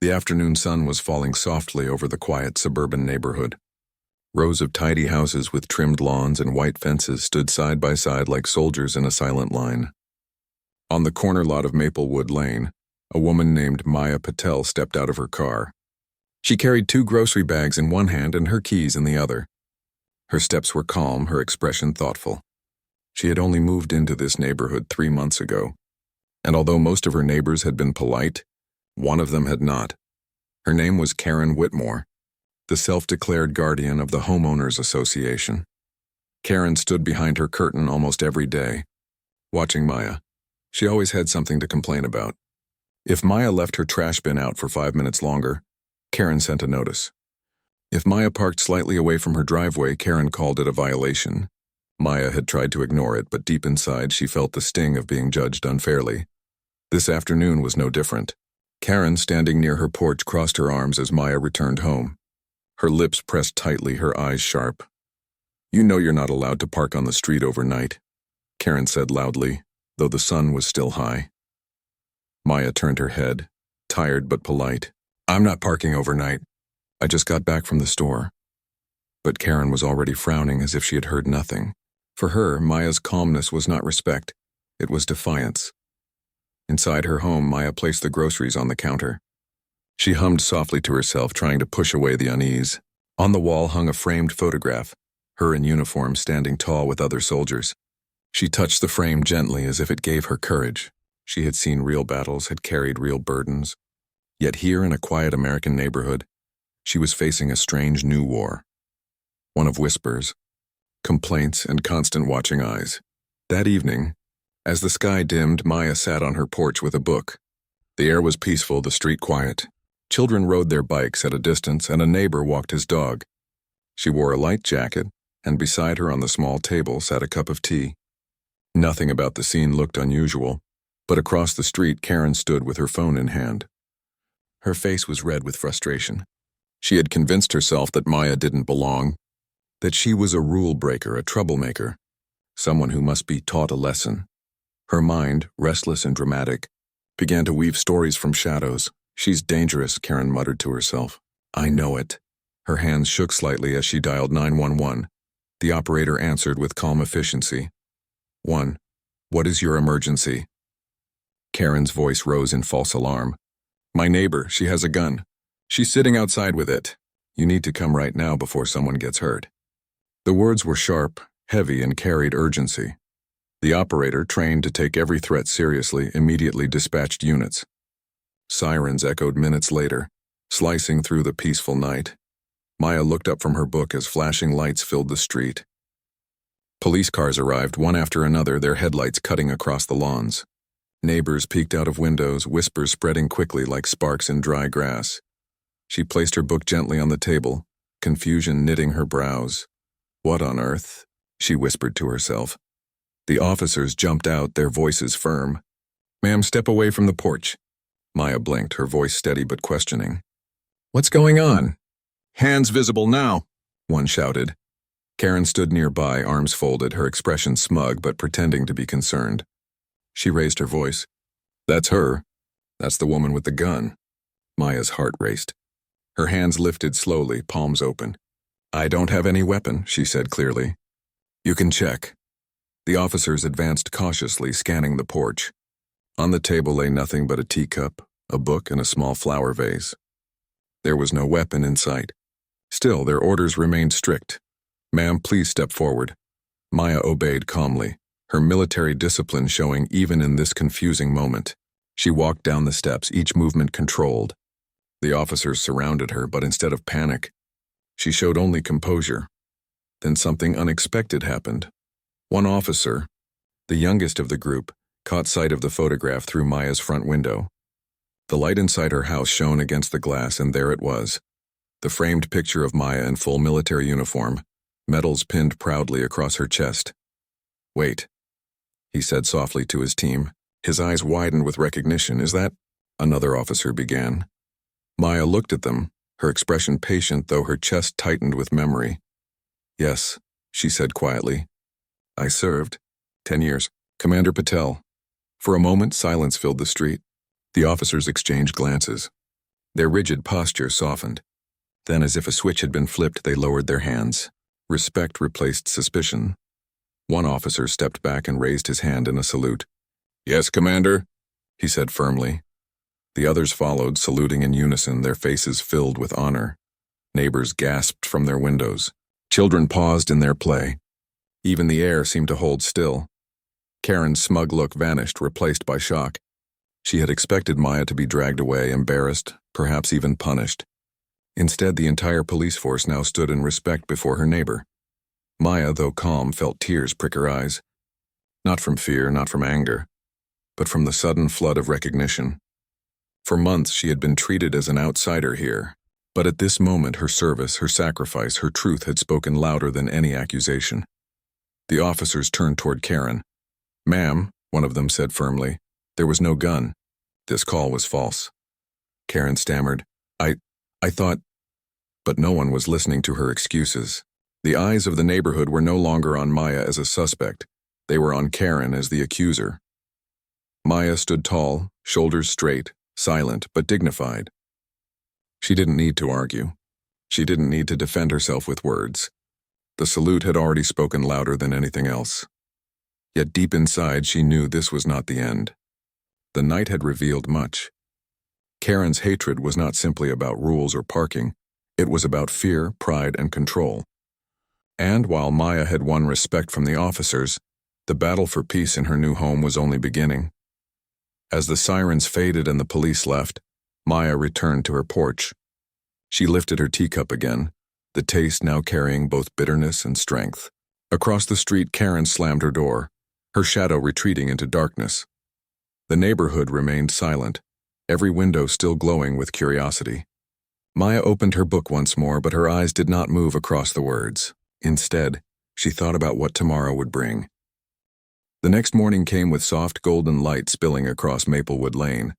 The afternoon sun was falling softly over the quiet suburban neighborhood. Rows of tidy houses with trimmed lawns and white fences stood side by side like soldiers in a silent line. On the corner lot of Maplewood Lane, a woman named Maya Patel stepped out of her car. She carried 2 grocery bags in one hand and her keys in the other. Her steps were calm, her expression thoughtful. She had only moved into this neighborhood 3 months ago, and although most of her neighbors had been polite, one of them had not. Her name was Karen Whitmore, the self-declared guardian of the Homeowners Association. Karen stood behind her curtain almost every day, watching Maya. She always had something to complain about. If Maya left her trash bin out for 5 minutes longer, Karen sent a notice. If Maya parked slightly away from her driveway, Karen called it a violation. Maya had tried to ignore it, but deep inside she felt the sting of being judged unfairly. This afternoon was no different. Karen, standing near her porch, crossed her arms as Maya returned home. Her lips pressed tightly, her eyes sharp. "You know you're not allowed to park on the street overnight," Karen said loudly, though the sun was still high. Maya turned her head, tired but polite. "I'm not parking overnight. I just got back from the store." But Karen was already frowning as if she had heard nothing. For her, Maya's calmness was not respect, it was defiance. Inside her home, Maya placed the groceries on the counter. She hummed softly to herself, trying to push away the unease. On the wall hung a framed photograph, her in uniform standing tall with other soldiers. She touched the frame gently as if it gave her courage. She had seen real battles, had carried real burdens. Yet here in a quiet American neighborhood, she was facing a strange new war. One of whispers, complaints, and constant watching eyes. That evening, as the sky dimmed, Maya sat on her porch with a book. The air was peaceful, the street quiet. Children rode their bikes at a distance, and a neighbor walked his dog. She wore a light jacket, and beside her on the small table sat a cup of tea. Nothing about the scene looked unusual, but across the street Karen stood with her phone in hand. Her face was red with frustration. She had convinced herself that Maya didn't belong, that she was a rule breaker, a troublemaker, someone who must be taught a lesson. Her mind, restless and dramatic, began to weave stories from shadows. "She's dangerous," Karen muttered to herself. "I know it." Her hands shook slightly as she dialed 911. The operator answered with calm efficiency. "1. What is your emergency?" Karen's voice rose in false alarm. "My neighbor, she has a gun. She's sitting outside with it. You need to come right now before someone gets hurt." The words were sharp, heavy, and carried urgency. The operator, trained to take every threat seriously, immediately dispatched units. Sirens echoed minutes later, slicing through the peaceful night. Maya looked up from her book as flashing lights filled the street. Police cars arrived, one after another, their headlights cutting across the lawns. Neighbors peeked out of windows, whispers spreading quickly like sparks in dry grass. She placed her book gently on the table, confusion knitting her brows. "What on earth?" she whispered to herself. The officers jumped out, their voices firm. "Ma'am, step away from the porch." Maya blinked, her voice steady but questioning. "What's going on?" "Hands visible now," one shouted. Karen stood nearby, arms folded, her expression smug but pretending to be concerned. She raised her voice. "That's her. That's the woman with the gun." Maya's heart raced. Her hands lifted slowly, palms open. "I don't have any weapon," she said clearly. "You can check." The officers advanced cautiously, scanning the porch. On the table lay nothing but a teacup, a book, and a small flower vase. There was no weapon in sight. Still, their orders remained strict. "Ma'am, please step forward." Maya obeyed calmly, her military discipline showing even in this confusing moment. She walked down the steps, each movement controlled. The officers surrounded her, but instead of panic, she showed only composure. Then something unexpected happened. One officer, the youngest of the group, caught sight of the photograph through Maya's front window. The light inside her house shone against the glass, and there it was, the framed picture of Maya in full military uniform, medals pinned proudly across her chest. "Wait," he said softly to his team. His eyes widened with recognition. "Is that—" another officer began. Maya looked at them, her expression patient though her chest tightened with memory. "Yes," she said quietly. "I served 10 years. Commander Patel." For a moment, silence filled the street. The officers exchanged glances. Their rigid posture softened. Then, as if a switch had been flipped, they lowered their hands. Respect replaced suspicion. One officer stepped back and raised his hand in a salute. "Yes, Commander," he said firmly. The others followed, saluting in unison, their faces filled with honor. Neighbors gasped from their windows. Children paused in their play. Even the air seemed to hold still. Karen's smug look vanished, replaced by shock. She had expected Maya to be dragged away, embarrassed, perhaps even punished. Instead, the entire police force now stood in respect before her neighbor. Maya, though calm, felt tears prick her eyes. Not from fear, not from anger, but from the sudden flood of recognition. For months she had been treated as an outsider here, but at this moment her service, her sacrifice, her truth had spoken louder than any accusation. The officers turned toward Karen. "Ma'am," one of them said firmly, "there was no gun. This call was false." Karen stammered, I thought," but no one was listening to her excuses. The eyes of the neighborhood were no longer on Maya as a suspect. They were on Karen as the accuser. Maya stood tall, shoulders straight, silent but dignified. She didn't need to argue. She didn't need to defend herself with words. The salute had already spoken louder than anything else. Yet deep inside she knew this was not the end. The night had revealed much. Karen's hatred was not simply about rules or parking. It was about fear, pride, and control. And while Maya had won respect from the officers, the battle for peace in her new home was only beginning. As the sirens faded and the police left, Maya returned to her porch. She lifted her teacup again, the taste now carrying both bitterness and strength. Across the street, Karen slammed her door, her shadow retreating into darkness. The neighborhood remained silent, every window still glowing with curiosity. Maya opened her book once more, but her eyes did not move across the words. Instead, she thought about what tomorrow would bring. The next morning came with soft golden light spilling across Maplewood Lane.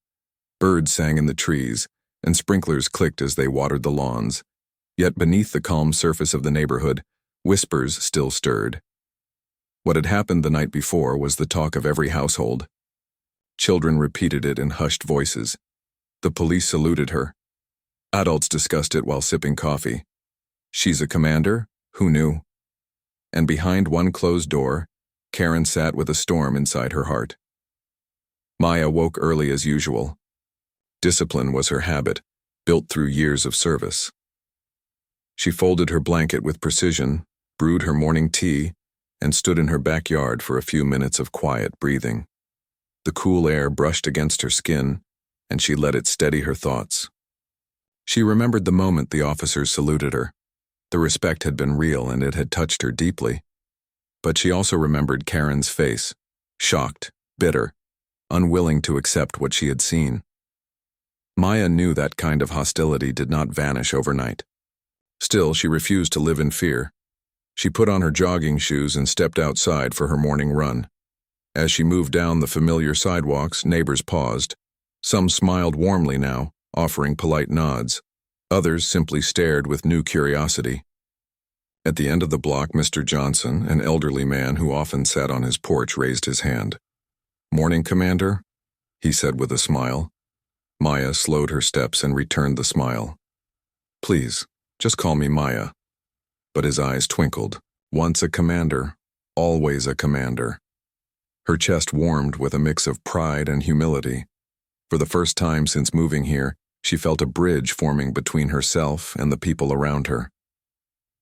Birds sang in the trees, and sprinklers clicked as they watered the lawns. Yet beneath the calm surface of the neighborhood, whispers still stirred. What had happened the night before was the talk of every household. Children repeated it in hushed voices. The police saluted her. Adults discussed it while sipping coffee. She's a commander? Who knew? And behind one closed door, Karen sat with a storm inside her heart. Maya woke early as usual. Discipline was her habit, built through years of service. She folded her blanket with precision, brewed her morning tea, and stood in her backyard for a few minutes of quiet breathing. The cool air brushed against her skin, and she let it steady her thoughts. She remembered the moment the officers saluted her. The respect had been real and it had touched her deeply. But she also remembered Karen's face, shocked, bitter, unwilling to accept what she had seen. Maya knew that kind of hostility did not vanish overnight. Still, she refused to live in fear. She put on her jogging shoes and stepped outside for her morning run. As she moved down the familiar sidewalks, neighbors paused. Some smiled warmly now, offering polite nods. Others simply stared with new curiosity. At the end of the block, Mr. Johnson, an elderly man who often sat on his porch, raised his hand. "Morning, Commander," he said with a smile. Maya slowed her steps and returned the smile. "Please, just call me Maya." But his eyes twinkled. Once a commander, always a commander. Her chest warmed with a mix of pride and humility. For the first time since moving here, she felt a bridge forming between herself and the people around her.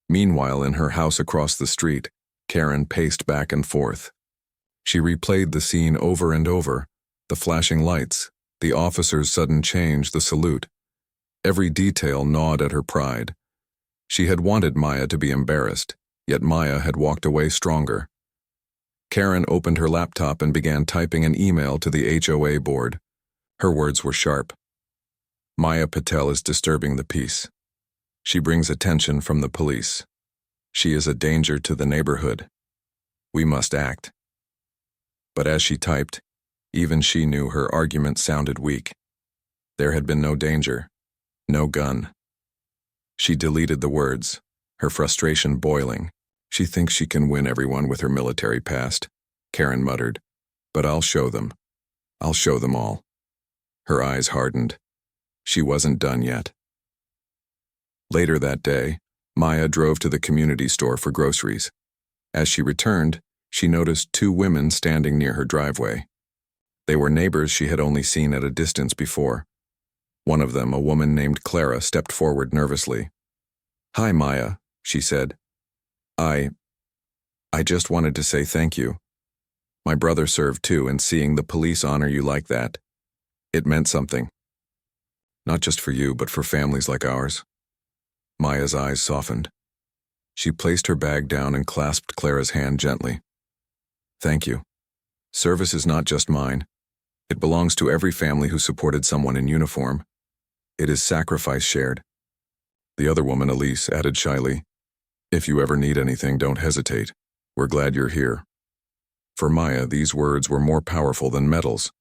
Meanwhile, in her house across the street, Karen paced back and forth. She replayed the scene over and over, the flashing lights, the officer's sudden change, the salute. Every detail gnawed at her pride. She had wanted Maya to be embarrassed, yet Maya had walked away stronger. Karen opened her laptop and began typing an email to the HOA board. Her words were sharp. "Maya Patel is disturbing the peace. She brings attention from the police. She is a danger to the neighborhood. We must act." But as she typed, even she knew her argument sounded weak. There had been no danger, no gun. She deleted the words, her frustration boiling. "She thinks she can win everyone with her military past," Karen muttered. "But I'll show them. I'll show them all." Her eyes hardened. She wasn't done yet. Later that day, Maya drove to the community store for groceries. As she returned, she noticed two women standing near her driveway. They were neighbors she had only seen at a distance before. One of them, a woman named Clara, stepped forward nervously. "Hi, Maya," she said. I just wanted to say thank you. My brother served too, and seeing the police honor you like that, it meant something. Not just for you, but for families like ours." Maya's eyes softened. She placed her bag down and clasped Clara's hand gently. "Thank you. Service is not just mine. It belongs to every family who supported someone in uniform. It is sacrifice shared." The other woman, Elise, added shyly, "If you ever need anything, don't hesitate. We're glad you're here." For Maya, these words were more powerful than medals.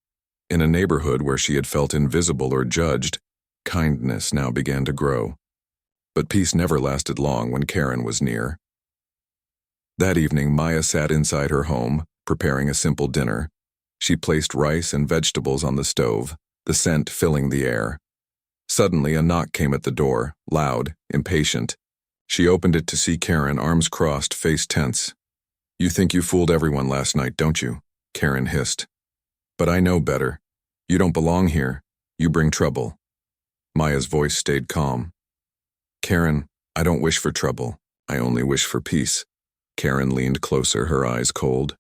In a neighborhood where she had felt invisible or judged, kindness now began to grow. But peace never lasted long when Karen was near. That evening, Maya sat inside her home, preparing a simple dinner. She placed rice and vegetables on the stove, the scent filling the air. Suddenly, a knock came at the door, loud, impatient. She opened it to see Karen, arms crossed, face tense. "You think you fooled everyone last night, don't you?" Karen hissed. "But I know better. You don't belong here. You bring trouble." Maya's voice stayed calm. "Karen, I don't wish for trouble. I only wish for peace." Karen leaned closer, her eyes cold.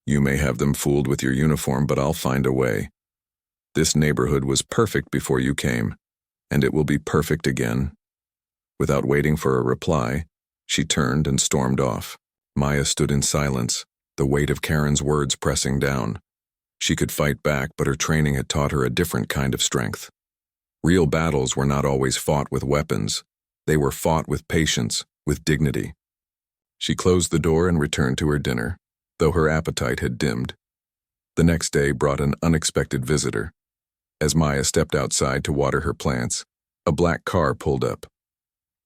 "You may have them fooled with your uniform, but I'll find a way. This neighborhood was perfect before you came, and it will be perfect again." Without waiting for a reply, she turned and stormed off. Maya stood in silence, the weight of Karen's words pressing down. She could fight back, but her training had taught her a different kind of strength. Real battles were not always fought with weapons. They were fought with patience, with dignity. She closed the door and returned to her dinner, though her appetite had dimmed. The next day brought an unexpected visitor. As Maya stepped outside to water her plants, a black car pulled up.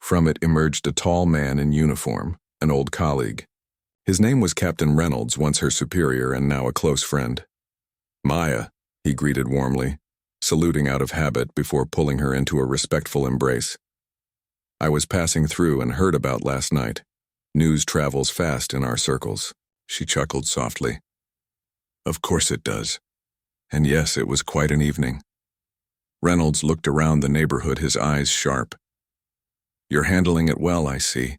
From it emerged a tall man in uniform, an old colleague. His name was Captain Reynolds, once her superior and now a close friend. "Maya," he greeted warmly, saluting out of habit before pulling her into a respectful embrace. "I was passing through and heard about last night. News travels fast in our circles." She chuckled softly. "Of course it does. And yes, it was quite an evening." Reynolds looked around the neighborhood, his eyes sharp. "You're handling it well, I see.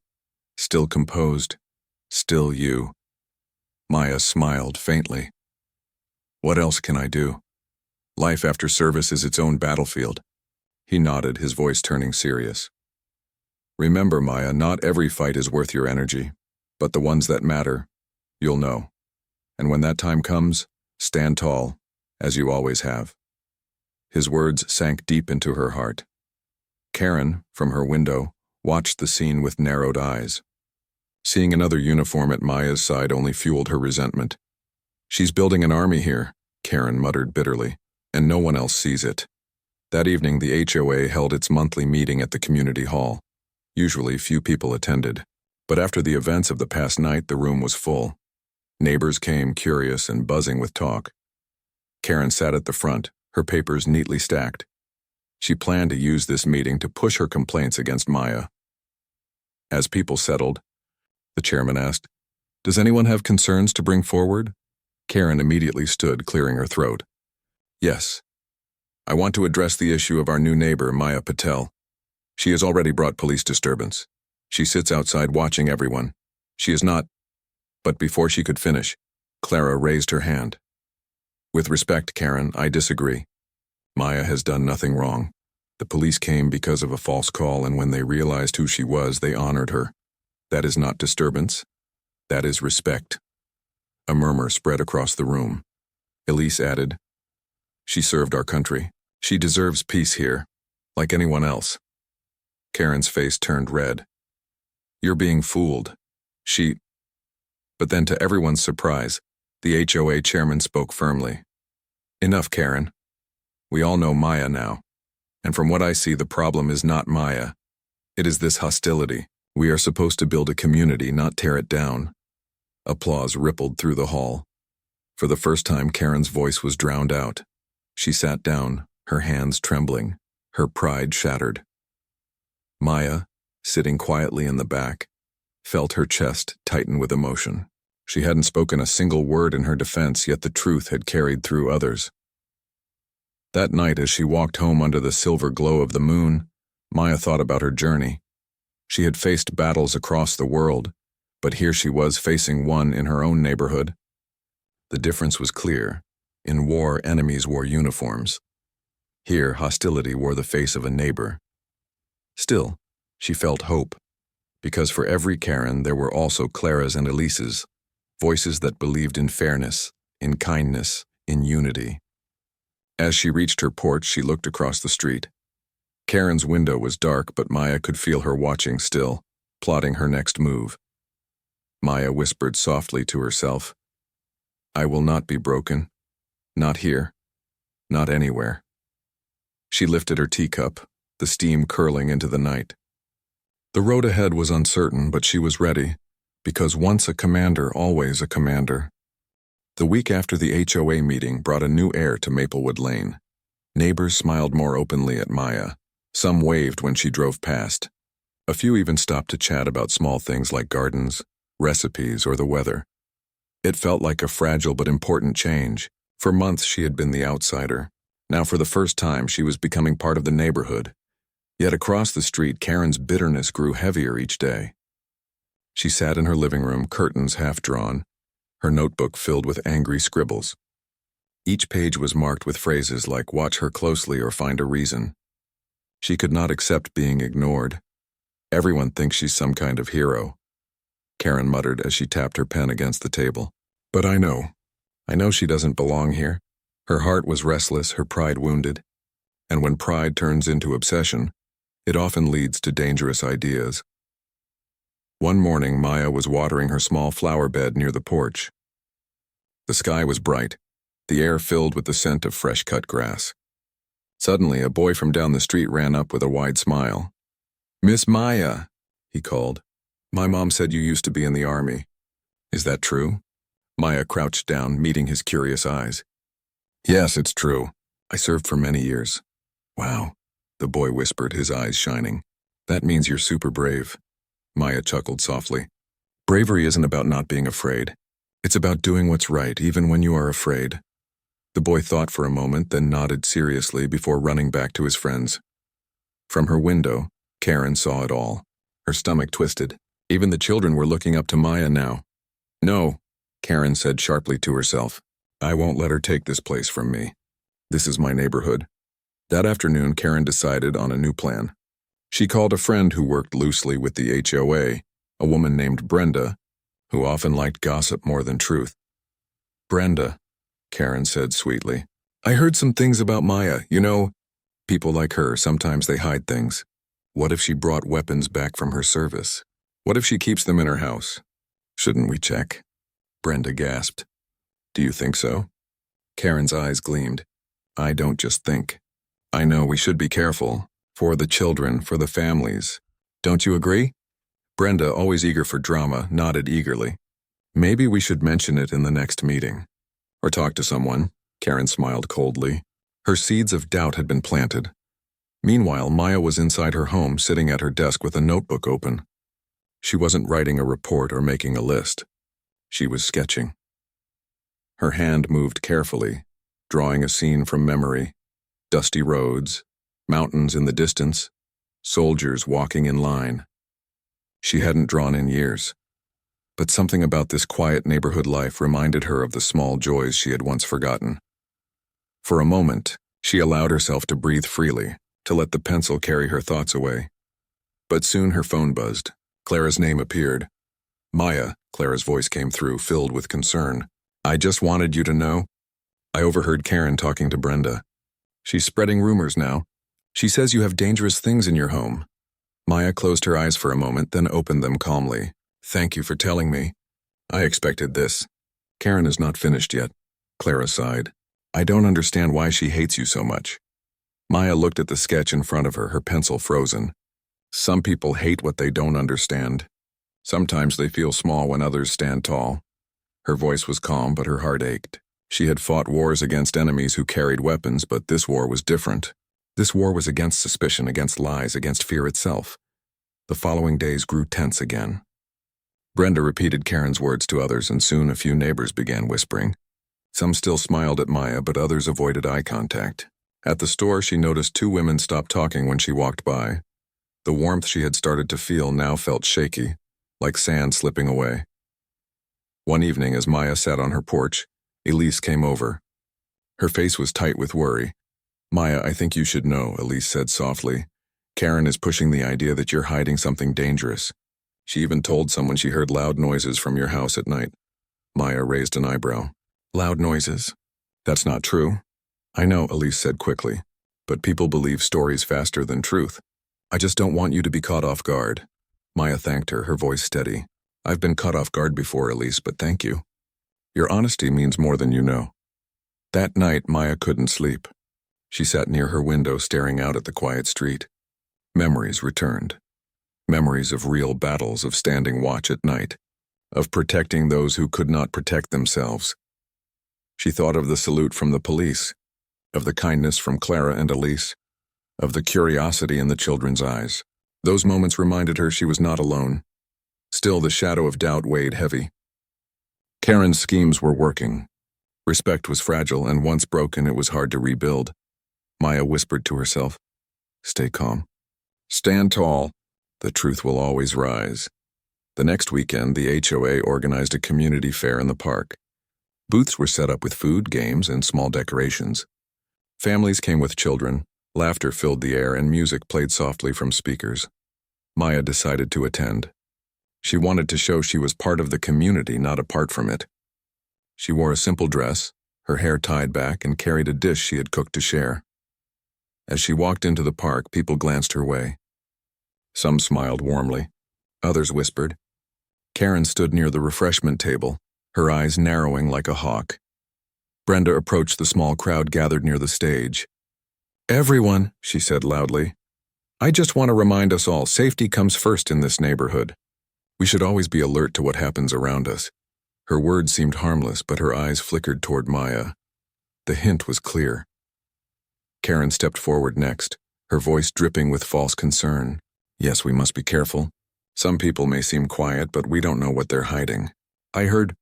Still composed. Still you." Maya smiled faintly. "What else can I do? Life after service is its own battlefield." He nodded, his voice turning serious. "Remember, Maya, not every fight is worth your energy, but the ones that matter, you'll know. And when that time comes, stand tall, as you always have." His words sank deep into her heart. Karen, from her window, watched the scene with narrowed eyes. Seeing another uniform at Maya's side only fueled her resentment. "She's building an army here," Karen muttered bitterly, "and no one else sees it." That evening, the HOA held its monthly meeting at the community hall. Usually, few people attended, but after the events of the past night, the room was full. Neighbors came, curious and buzzing with talk. Karen sat at the front, her papers neatly stacked. She planned to use this meeting to push her complaints against Maya. As people settled, the chairman asked, "Does anyone have concerns to bring forward?" Karen immediately stood, clearing her throat. "Yes. I want to address the issue of our new neighbor, Maya Patel. She has already brought police disturbance. She sits outside watching everyone. She is not..." But before she could finish, Clara raised her hand. "With respect, Karen, I disagree. Maya has done nothing wrong. The police came because of a false call, and when they realized who she was, they honored her. That is not disturbance. That is respect." A murmur spread across the room. Elise added, "She served our country. She deserves peace here, like anyone else." Karen's face turned red. "You're being fooled. But then, to everyone's surprise, the HOA chairman spoke firmly. "Enough, Karen. We all know Maya now. And from what I see, the problem is not Maya. It is this hostility. We are supposed to build a community, not tear it down." Applause rippled through the hall. For the first time, Karen's voice was drowned out. She sat down, her hands trembling. her pride shattered. Maya, sitting quietly in the back, felt her chest tighten with emotion. She hadn't spoken a single word in her defense, yet the truth had carried through others. That night, as she walked home under the silver glow of the moon, Maya thought about her journey. She had faced battles across the world, but here she was facing one in her own neighborhood. The difference was clear. In war, enemies wore uniforms. Here, hostility wore the face of a neighbor. Still, she felt hope, because for every Karen there were also Claras and Elises, voices that believed in fairness, in kindness, in unity. As she reached her porch, she looked across the street. Karen's window was dark, but Maya could feel her watching still, plotting her next move. Maya whispered softly to herself, "I will not be broken. Not here. Not anywhere." She lifted her teacup, the steam curling into the night. The road ahead was uncertain, but she was ready, because once a commander, always a commander. The week after the HOA meeting brought a new air to Maplewood Lane. Neighbors smiled more openly at Maya. Some waved when she drove past. A few even stopped to chat about small things like gardens, recipes, or the weather. It felt like a fragile but important change. For months she had been the outsider. Now for the first time she was becoming part of the neighborhood. Yet across the street, Karen's bitterness grew heavier each day. She sat in her living room, curtains half drawn, her notebook filled with angry scribbles. Each page was marked with phrases like "watch her closely" or "find a reason." She could not accept being ignored. "Everyone thinks she's some kind of hero," Karen muttered as she tapped her pen against the table. "But I know she doesn't belong here." Her heart was restless, her pride wounded. And when pride turns into obsession, it often leads to dangerous ideas. One morning, Maya was watering her small flower bed near the porch. The sky was bright, the air filled with the scent of fresh-cut grass. Suddenly, a boy from down the street ran up with a wide smile. "Miss Maya," he called. "My mom said you used to be in the army. Is that true?" Maya crouched down, meeting his curious eyes. "Yes, it's true. I served for many years." "Wow," the boy whispered, his eyes shining. "That means you're super brave." Maya chuckled softly. "Bravery isn't about not being afraid. It's about doing what's right, even when you are afraid." The boy thought for a moment, then nodded seriously before running back to his friends. From her window, Karen saw it all. Her stomach twisted. Even the children were looking up to Maya now. "No," Karen said sharply to herself. "I won't let her take this place from me. This is my neighborhood." That afternoon, Karen decided on a new plan. She called a friend who worked loosely with the HOA, a woman named Brenda, who often liked gossip more than truth. "Brenda," Karen said sweetly, "I heard some things about Maya. You know, people like her, sometimes they hide things. What if she brought weapons back from her service? What if she keeps them in her house? Shouldn't we check?" Brenda gasped. "Do you think so?" Karen's eyes gleamed. "I don't just think. I know we should be careful. For the children, for the families. Don't you agree?" Brenda, always eager for drama, nodded eagerly. "Maybe we should mention it in the next meeting. Or talk to someone." Karen smiled coldly. Her seeds of doubt had been planted. Meanwhile, Maya was inside her home, sitting at her desk with a notebook open. She wasn't writing a report or making a list. She was sketching. Her hand moved carefully, drawing a scene from memory. Dusty roads, mountains in the distance, soldiers walking in line. She hadn't drawn in years, but something about this quiet neighborhood life reminded her of the small joys she had once forgotten. For a moment, she allowed herself to breathe freely, to let the pencil carry her thoughts away. But soon her phone buzzed. Clara's name appeared. "Maya," Clara's voice came through, filled with concern. "I just wanted you to know. I overheard Karen talking to Brenda. She's spreading rumors now. She says you have dangerous things in your home." Maya closed her eyes for a moment, then opened them calmly. "Thank you for telling me. I expected this." "Karen is not finished yet," Clara sighed. "I don't understand why she hates you so much." Maya looked at the sketch in front of her, her pencil frozen. "Some people hate what they don't understand. Sometimes they feel small when others stand tall." Her voice was calm, but her heart ached. She had fought wars against enemies who carried weapons, but this war was different. This war was against suspicion, against lies, against fear itself. The following days grew tense again. Brenda repeated Karen's words to others, and soon a few neighbors began whispering. Some still smiled at Maya, but others avoided eye contact. At the store, she noticed two women stop talking when she walked by. The warmth she had started to feel now felt shaky, like sand slipping away. One evening, as Maya sat on her porch, Elise came over. Her face was tight with worry. "Maya, I think you should know," Elise said softly. "Karen is pushing the idea that you're hiding something dangerous. She even told someone she heard loud noises from your house at night." Maya raised an eyebrow. "Loud noises? That's not true." "I know," Elise said quickly, "but people believe stories faster than truth. I just don't want you to be caught off guard." Maya thanked her, her voice steady. "I've been caught off guard before, Elise, but thank you. Your honesty means more than you know." That night, Maya couldn't sleep. She sat near her window, staring out at the quiet street. Memories returned. Memories of real battles, of standing watch at night, of protecting those who could not protect themselves. She thought of the salute from the police, of the kindness from Clara and Elise, of the curiosity in the children's eyes. Those moments reminded her she was not alone. Still, the shadow of doubt weighed heavy. Karen's schemes were working. Respect was fragile, and once broken, it was hard to rebuild. Maya whispered to herself, "Stay calm. Stand tall. The truth will always rise." The next weekend, the HOA organized a community fair in the park. Booths were set up with food, games, and small decorations. Families came with children, laughter filled the air, and music played softly from speakers. Maya decided to attend. She wanted to show she was part of the community, not apart from it. She wore a simple dress, her hair tied back, and carried a dish she had cooked to share. As she walked into the park, people glanced her way. Some smiled warmly. Others whispered. Karen stood near the refreshment table, her eyes narrowing like a hawk. Brenda approached the small crowd gathered near the stage. "Everyone," she said loudly, "I just want to remind us all, safety comes first in this neighborhood. We should always be alert to what happens around us." Her words seemed harmless, but her eyes flickered toward Maya. The hint was clear. Karen stepped forward next, her voice dripping with false concern. "Yes, we must be careful. Some people may seem quiet, but we don't know what they're hiding. I heard—"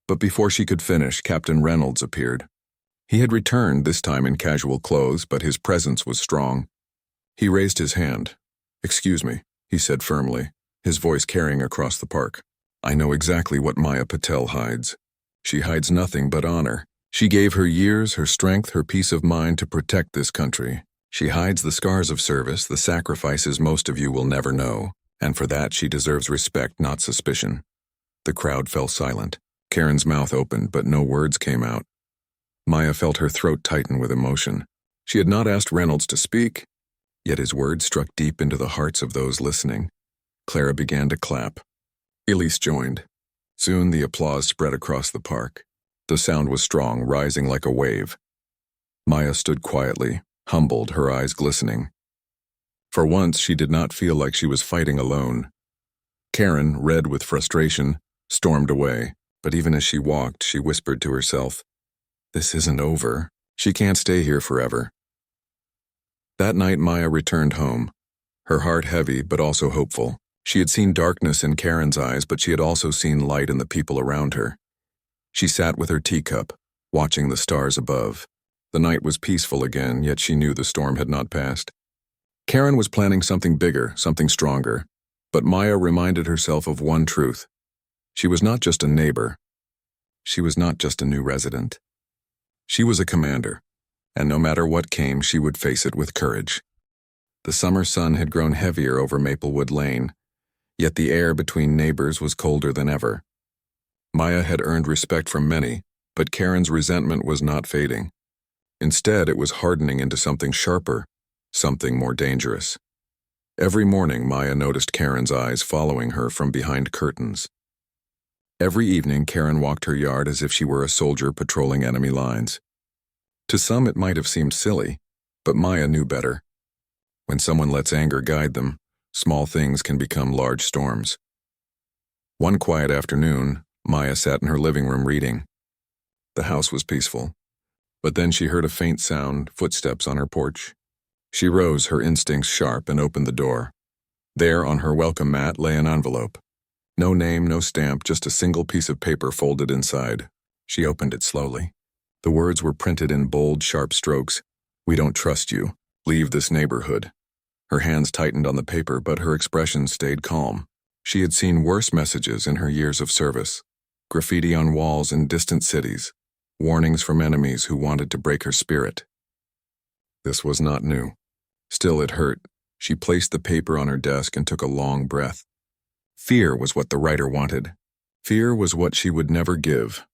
But before she could finish, Captain Reynolds appeared. He had returned, this time in casual clothes, but his presence was strong. He raised his hand. "Excuse me," he said firmly, his voice carrying across the park. "I know exactly what Maya Patel hides. She hides nothing but honor. She gave her years, her strength, her peace of mind to protect this country. She hides the scars of service, the sacrifices most of you will never know, and for that she deserves respect, not suspicion." The crowd fell silent. Karen's mouth opened, but no words came out. Maya felt her throat tighten with emotion. She had not asked Reynolds to speak, yet his words struck deep into the hearts of those listening. Clara began to clap. Elise joined. Soon the applause spread across the park. The sound was strong, rising like a wave. Maya stood quietly, humbled, her eyes glistening. For once, she did not feel like she was fighting alone. Karen, red with frustration, stormed away, but even as she walked, she whispered to herself, "This isn't over. She can't stay here forever." That night, Maya returned home, her heart heavy but also hopeful. She had seen darkness in Karen's eyes, but she had also seen light in the people around her. She sat with her teacup, watching the stars above. The night was peaceful again, yet she knew the storm had not passed. Karen was planning something bigger, something stronger, but Maya reminded herself of one truth. She was not just a neighbor. She was not just a new resident. She was a commander, and no matter what came, she would face it with courage. The summer sun had grown heavier over Maplewood Lane, yet the air between neighbors was colder than ever. Maya had earned respect from many, but Karen's resentment was not fading. Instead, it was hardening into something sharper, something more dangerous. Every morning, Maya noticed Karen's eyes following her from behind curtains. Every evening, Karen walked her yard as if she were a soldier patrolling enemy lines. To some, it might have seemed silly, but Maya knew better. When someone lets anger guide them, small things can become large storms. One quiet afternoon, Maya sat in her living room reading. The house was peaceful, but then she heard a faint sound, footsteps on her porch. She rose, her instincts sharp, and opened the door. There, on her welcome mat, lay an envelope. No name, no stamp, just a single piece of paper folded inside. She opened it slowly. The words were printed in bold, sharp strokes. "We don't trust you. Leave this neighborhood." Her hands tightened on the paper, but her expression stayed calm. She had seen worse messages in her years of service. Graffiti on walls in distant cities. Warnings from enemies who wanted to break her spirit. This was not new. Still, it hurt. She placed the paper on her desk and took a long breath. Fear was what the writer wanted. Fear was what she would never give.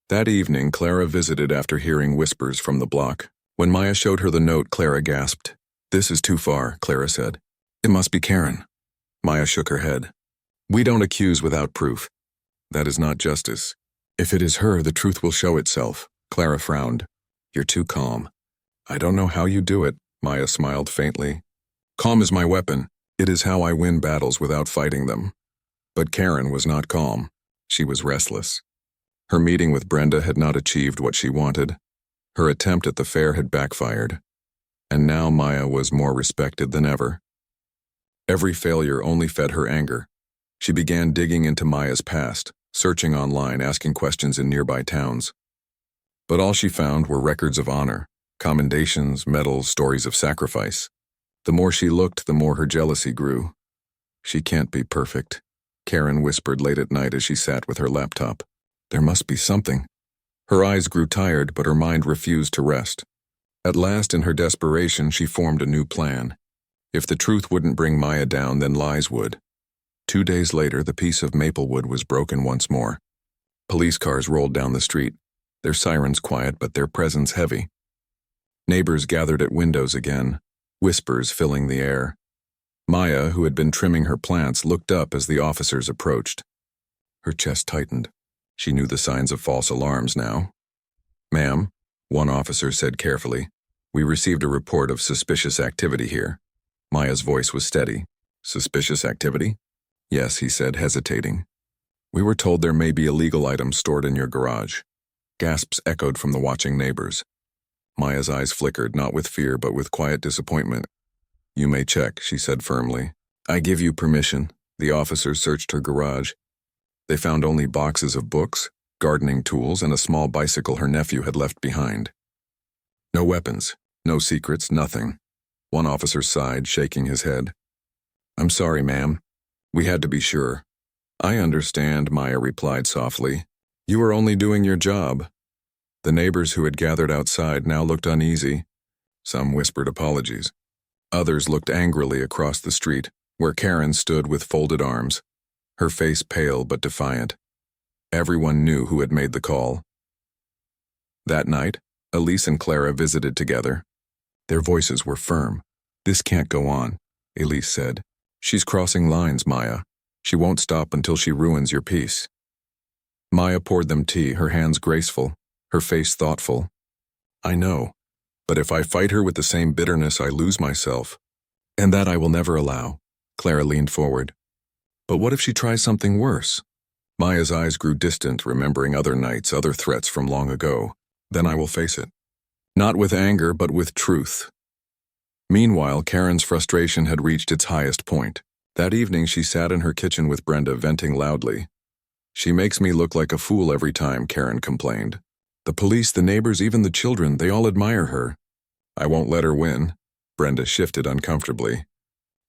That evening, Clara visited after hearing whispers from the block. When Maya showed her the note, Clara gasped. "This is too far," Clara said. "It must be Karen." Maya shook her head. "We don't accuse without proof. That is not justice. If it is her, the truth will show itself." Clara frowned. "You're too calm." "I don't know how you do it," Maya smiled faintly. "Calm is my weapon. It is how I win battles without fighting them." But Karen was not calm. She was restless. Her meeting with Brenda had not achieved what she wanted. Her attempt at the fair had backfired. And now Maya was more respected than ever. Every failure only fed her anger. She began digging into Maya's past, searching online, asking questions in nearby towns. But all she found were records of honor, commendations, medals, stories of sacrifice. The more she looked, the more her jealousy grew. "She can't be perfect," Karen whispered late at night as she sat with her laptop. "There must be something." Her eyes grew tired, but her mind refused to rest. At last, in her desperation, she formed a new plan. If the truth wouldn't bring Maya down, then lies would. 2 days later, the peace of Maplewood was broken once more. Police cars rolled down the street, their sirens quiet but their presence heavy. Neighbors gathered at windows again, whispers filling the air. Maya, who had been trimming her plants, looked up as the officers approached. Her chest tightened. She knew the signs of false alarms now. "Ma'am," one officer said carefully, "we received a report of suspicious activity here." Maya's voice was steady. "Suspicious activity?" "Yes," he said, hesitating. "We were told there may be illegal items stored in your garage." Gasps echoed from the watching neighbors. Maya's eyes flickered, not with fear but with quiet disappointment. "You may check," she said firmly. "I give you permission." The officers searched her garage. They found only boxes of books, gardening tools, and a small bicycle her nephew had left behind. No weapons, no secrets, nothing. One officer sighed, shaking his head. "I'm sorry, ma'am. We had to be sure." "I understand," Maya replied softly. "You were only doing your job." The neighbors who had gathered outside now looked uneasy. Some whispered apologies. Others looked angrily across the street, where Karen stood with folded arms, her face pale but defiant. Everyone knew who had made the call. That night, Elise and Clara visited together. Their voices were firm. "This can't go on," Elise said. "She's crossing lines, Maya. She won't stop until she ruins your peace." Maya poured them tea, her hands graceful, her face thoughtful. "I know, but if I fight her with the same bitterness, I lose myself. And that I will never allow." Clara leaned forward. "But what if she tries something worse?" Maya's eyes grew distant, remembering other nights, other threats from long ago. "Then I will face it. Not with anger, but with truth." Meanwhile, Karen's frustration had reached its highest point. That evening, she sat in her kitchen with Brenda, venting loudly. "She makes me look like a fool every time," Karen complained. "The police, the neighbors, even the children, they all admire her." "I won't let her win." Brenda shifted uncomfortably.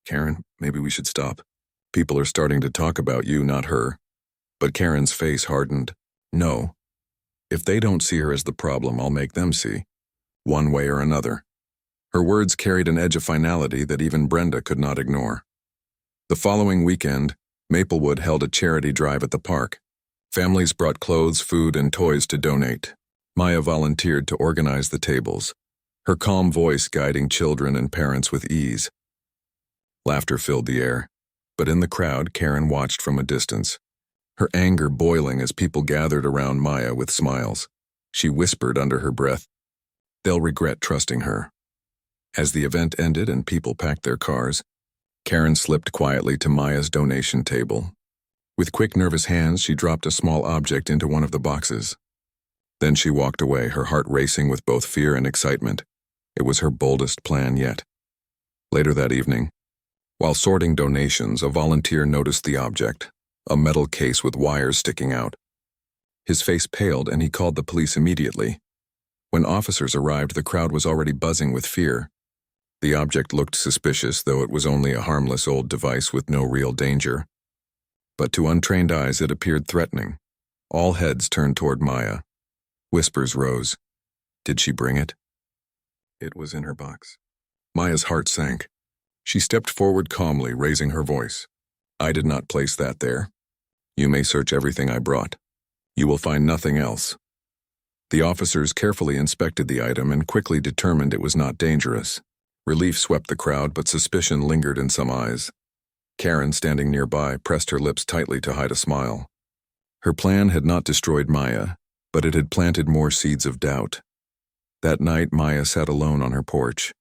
"Karen, maybe we should stop. People are starting to talk about you, not her." But Karen's face hardened. "No. If they don't see her as the problem, I'll make them see. One way or another." Her words carried an edge of finality that even Brenda could not ignore. The following weekend, Maplewood held a charity drive at the park. Families brought clothes, food, and toys to donate. Maya volunteered to organize the tables, her calm voice guiding children and parents with ease. Laughter filled the air, but in the crowd, Karen watched from a distance, her anger boiling as people gathered around Maya with smiles. She whispered under her breath, "They'll regret trusting her." As the event ended and people packed their cars, Karen slipped quietly to Maya's donation table. With quick, nervous hands, she dropped a small object into one of the boxes. Then she walked away, her heart racing with both fear and excitement. It was her boldest plan yet. Later that evening, while sorting donations, a volunteer noticed the object, a metal case with wires sticking out. His face paled and he called the police immediately. When officers arrived, the crowd was already buzzing with fear. The object looked suspicious, though it was only a harmless old device with no real danger. But to untrained eyes it appeared threatening. All heads turned toward Maya. Whispers rose. Did she bring it? It was in her box. Maya's heart sank. She stepped forward calmly, raising her voice. I did not place that there. You may search everything I brought. You will find nothing else. The officers carefully inspected the item and quickly determined it was not dangerous. Relief swept the crowd, but suspicion lingered in some eyes. Karen, standing nearby, pressed her lips tightly to hide a smile. Her plan had not destroyed Maya, but it had planted more seeds of doubt. That night, Maya sat alone on her porch.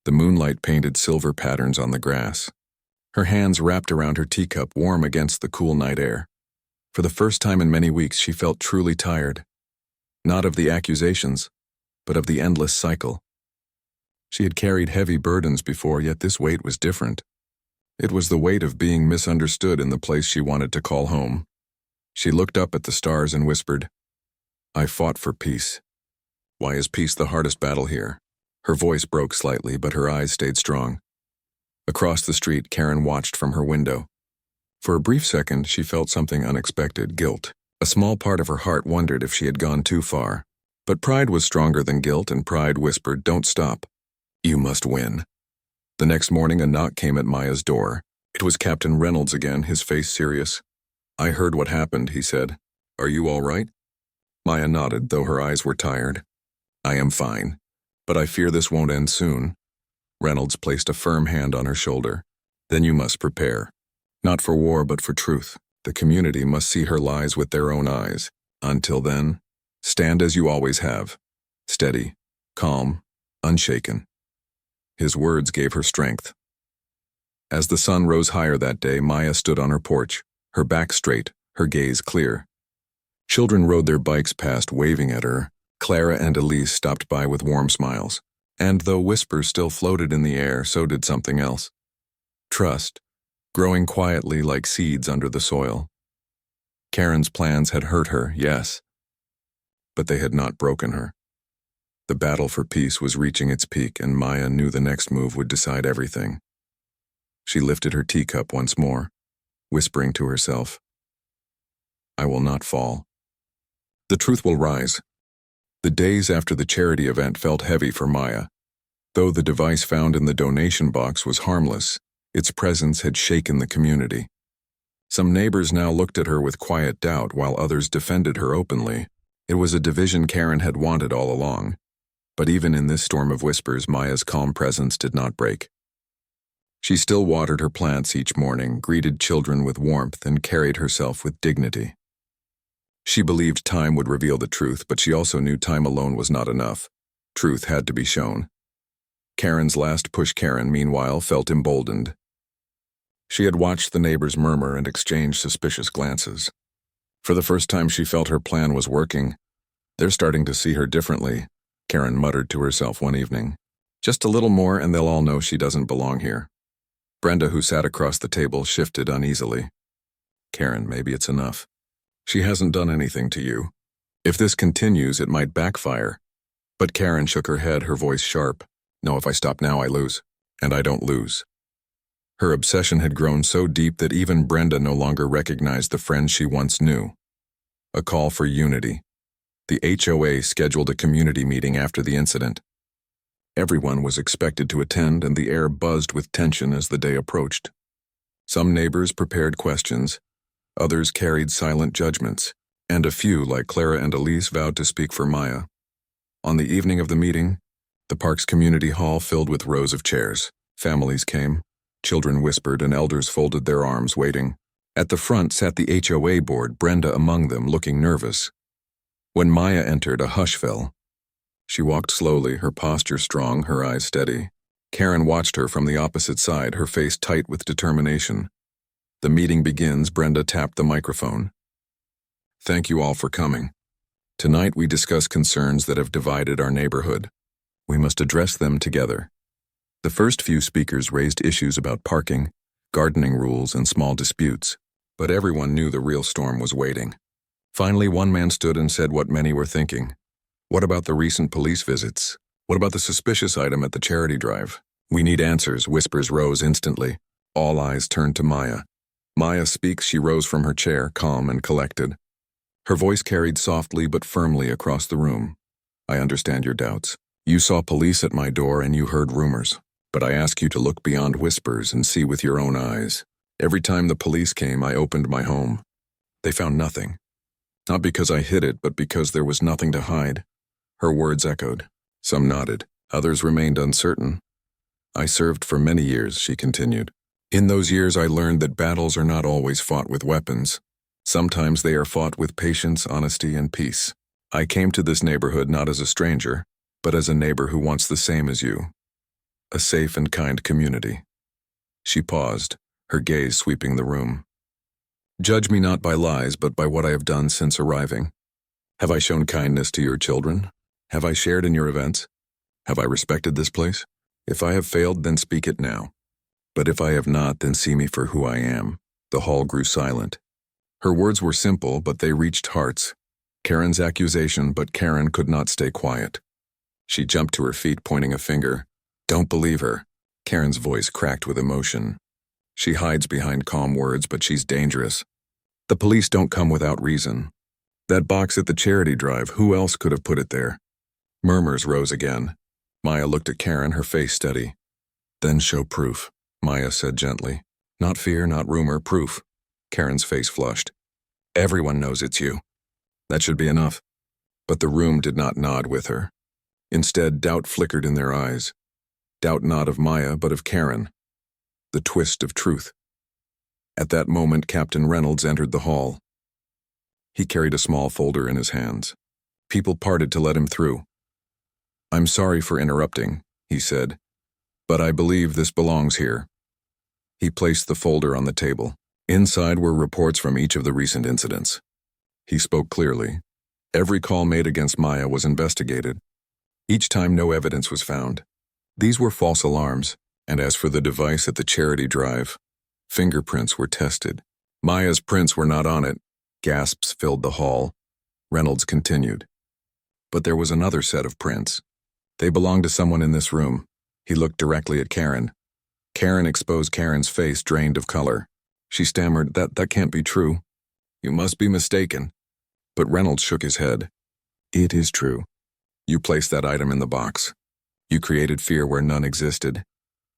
The moonlight painted silver patterns on the grass. Her hands wrapped around her teacup, warm against the cool night air. For the first time in many weeks, she felt truly tired. Not of the accusations, but of the endless cycle. She had carried heavy burdens before, yet this weight was different. It was the weight of being misunderstood in the place she wanted to call home. She looked up at the stars and whispered, I fought for peace. Why is peace the hardest battle here? Her voice broke slightly, but her eyes stayed strong. Across the street, Karen watched from her window. For a brief second, she felt something unexpected, guilt. A small part of her heart wondered if she had gone too far. But pride was stronger than guilt, and pride whispered, don't stop. You must win. The next morning, a knock came at Maya's door. It was Captain Reynolds again, his face serious. I heard what happened, he said. Are you all right? Maya nodded, though her eyes were tired. I am fine, but I fear this won't end soon. Reynolds placed a firm hand on her shoulder. Then you must prepare. Not for war, but for truth. The community must see her lies with their own eyes. Until then, stand as you always have. Steady, calm, unshaken. His words gave her strength. As the sun rose higher that day, Maya stood on her porch, her back straight, her gaze clear. Children rode their bikes past, waving at her. Clara and Elise stopped by with warm smiles. And though whispers still floated in the air, so did something else. Trust, growing quietly like seeds under the soil. Karen's plans had hurt her, yes, but they had not broken her. The battle for peace was reaching its peak, and Maya knew the next move would decide everything. She lifted her teacup once more, whispering to herself, I will not fall. The truth will rise. The days after the charity event felt heavy for Maya. Though the device found in the donation box was harmless, its presence had shaken the community. Some neighbors now looked at her with quiet doubt, while others defended her openly. It was a division Karen had wanted all along. But even in this storm of whispers, Maya's calm presence did not break. She still watered her plants each morning, greeted children with warmth, and carried herself with dignity. She believed time would reveal the truth, but she also knew time alone was not enough. Truth had to be shown. Karen's last push Karen, meanwhile, felt emboldened. She had watched the neighbors murmur and exchange suspicious glances. For the first time, she felt her plan was working. They're starting to see her differently, Karen muttered to herself one evening. Just a little more and they'll all know she doesn't belong here. Brenda, who sat across the table, shifted uneasily. Karen, maybe it's enough. She hasn't done anything to you. If this continues, it might backfire. But Karen shook her head, her voice sharp. No, if I stop now, I lose. And I don't lose. Her obsession had grown so deep that even Brenda no longer recognized the friend she once knew. A call for unity. The HOA scheduled a community meeting after the incident. Everyone was expected to attend, and the air buzzed with tension as the day approached. Some neighbors prepared questions. Others carried silent judgments, and a few, like Clara and Elise, vowed to speak for Maya. On the evening of the meeting, the park's community hall filled with rows of chairs. Families came, children whispered, and elders folded their arms, waiting. At the front sat the HOA board, Brenda among them, looking nervous. When Maya entered, a hush fell. She walked slowly, her posture strong, her eyes steady. Karen watched her from the opposite side, her face tight with determination. The meeting begins, Brenda tapped the microphone. Thank you all for coming. Tonight we discuss concerns that have divided our neighborhood. We must address them together. The first few speakers raised issues about parking, gardening rules, and small disputes, but everyone knew the real storm was waiting. Finally, one man stood and said what many were thinking. What about the recent police visits? What about the suspicious item at the charity drive? We need answers, whispers rose instantly. All eyes turned to Maya. Maya speaks. She rose from her chair, calm and collected. Her voice carried softly but firmly across the room. I understand your doubts. You saw police at my door and you heard rumors. But I ask you to look beyond whispers and see with your own eyes. Every time the police came, I opened my home. They found nothing. Not because I hid it, but because there was nothing to hide. Her words echoed. Some nodded. Others remained uncertain. I served for many years, she continued. In those years, I learned that battles are not always fought with weapons. Sometimes they are fought with patience, honesty, and peace. I came to this neighborhood not as a stranger, but as a neighbor who wants the same as you. A safe and kind community. She paused, her gaze sweeping the room. Judge me not by lies, but by what I have done since arriving. Have I shown kindness to your children? Have I shared in your events? Have I respected this place? If I have failed, then speak it now. But if I have not, then see me for who I am. The hall grew silent. Her words were simple, but they reached hearts. Karen's accusation, but Karen could not stay quiet. She jumped to her feet, pointing a finger. Don't believe her. Karen's voice cracked with emotion. She hides behind calm words, but she's dangerous. The police don't come without reason. That box at the charity drive, who else could have put it there? Murmurs rose again. Maya looked at Karen, her face steady. Then show proof, Maya said gently. Not fear, not rumor, proof. Karen's face flushed. Everyone knows it's you. That should be enough. But the room did not nod with her. Instead, doubt flickered in their eyes. Doubt not of Maya, but of Karen. The twist of truth. At that moment, Captain Reynolds entered the hall. He carried a small folder in his hands. People parted to let him through. I'm sorry for interrupting, he said, but I believe this belongs here. He placed the folder on the table. Inside were reports from each of the recent incidents. He spoke clearly. Every call made against Maya was investigated. Each time no evidence was found. These were false alarms, and as for the device at the charity drive, fingerprints were tested. Maya's prints were not on it. Gasps filled the hall. Reynolds continued. But there was another set of prints. They belonged to someone in this room. He looked directly at Karen. Karen exposed Karen's face, drained of color. She stammered, that can't be true. You must be mistaken. But Reynolds shook his head. It is true. You placed that item in the box. You created fear where none existed.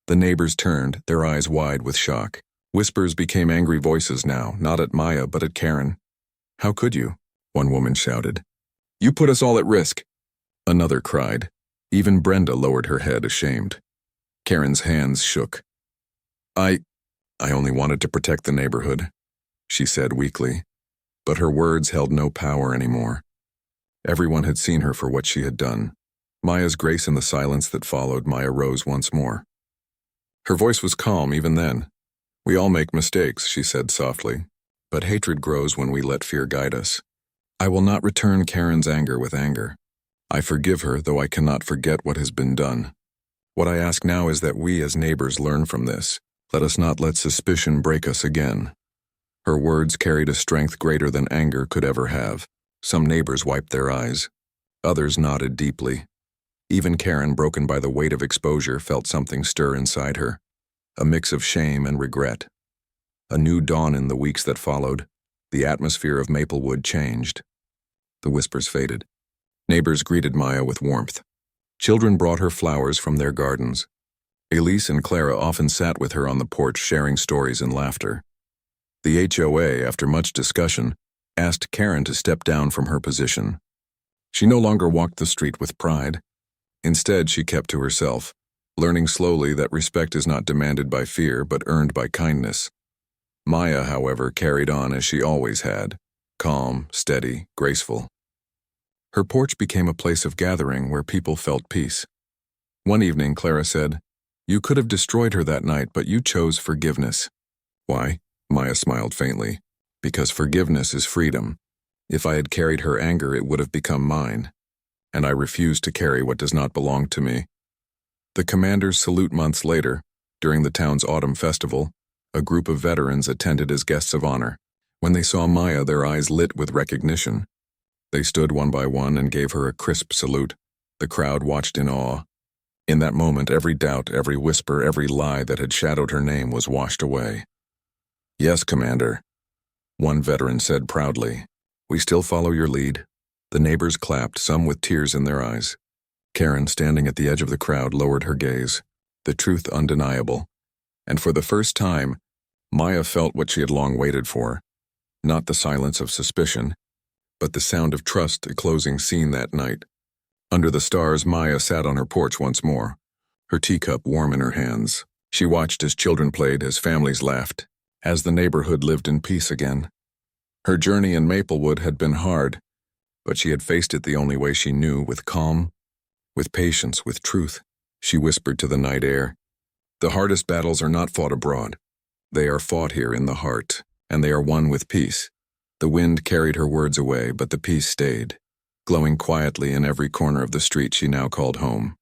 The neighbors turned, their eyes wide with shock. Whispers became angry voices now, not at Maya, but at Karen. How could you? One woman shouted. You put us all at risk. Another cried. Even Brenda lowered her head, ashamed. Karen's hands shook. I only wanted to protect the neighborhood, she said weakly. But her words held no power anymore. Everyone had seen her for what she had done. Maya's grace in the silence that followed, Maya rose once more. Her voice was calm even then. We all make mistakes, she said softly. But hatred grows when we let fear guide us. I will not return Karen's anger with anger. I forgive her, though I cannot forget what has been done. What I ask now is that we as neighbors learn from this. Let us not let suspicion break us again. Her words carried a strength greater than anger could ever have. Some neighbors wiped their eyes. Others nodded deeply. Even Karen, broken by the weight of exposure, felt something stir inside her. A mix of shame and regret. A new dawn in the weeks that followed. The atmosphere of Maplewood changed. The whispers faded. Neighbors greeted Maya with warmth. Children brought her flowers from their gardens. Elise and Clara often sat with her on the porch, sharing stories and laughter. The HOA, after much discussion, asked Karen to step down from her position. She no longer walked the street with pride. Instead, she kept to herself, learning slowly that respect is not demanded by fear but earned by kindness. Maya, however, carried on as she always had, calm, steady, graceful. Her porch became a place of gathering where people felt peace. One evening, Clara said, You could have destroyed her that night, but you chose forgiveness. Why? Maya smiled faintly. Because forgiveness is freedom. If I had carried her anger, it would have become mine. and I refuse to carry what does not belong to me. The commanders salute months later. During the town's autumn festival, a group of veterans attended as guests of honor. When they saw Maya, their eyes lit with recognition. They stood one by one and gave her a crisp salute. The crowd watched in awe. In that moment, every doubt, every whisper, every lie that had shadowed her name was washed away. "Yes, Commander," one veteran said proudly. "We still follow your lead." The neighbors clapped, some with tears in their eyes. Karen, standing at the edge of the crowd, lowered her gaze, the truth undeniable. And for the first time, Maya felt what she had long waited for. Not the silence of suspicion, but the sound of trust, a closing scene that night. Under the stars, Maya sat on her porch once more, her teacup warm in her hands. She watched as children played, as families laughed, as the neighborhood lived in peace again. Her journey in Maplewood had been hard, but she had faced it the only way she knew, with calm, with patience, with truth. She whispered to the night air, "The hardest battles are not fought abroad. They are fought here in the heart, and they are won with peace." The wind carried her words away, but the peace stayed, glowing quietly in every corner of the street she now called home.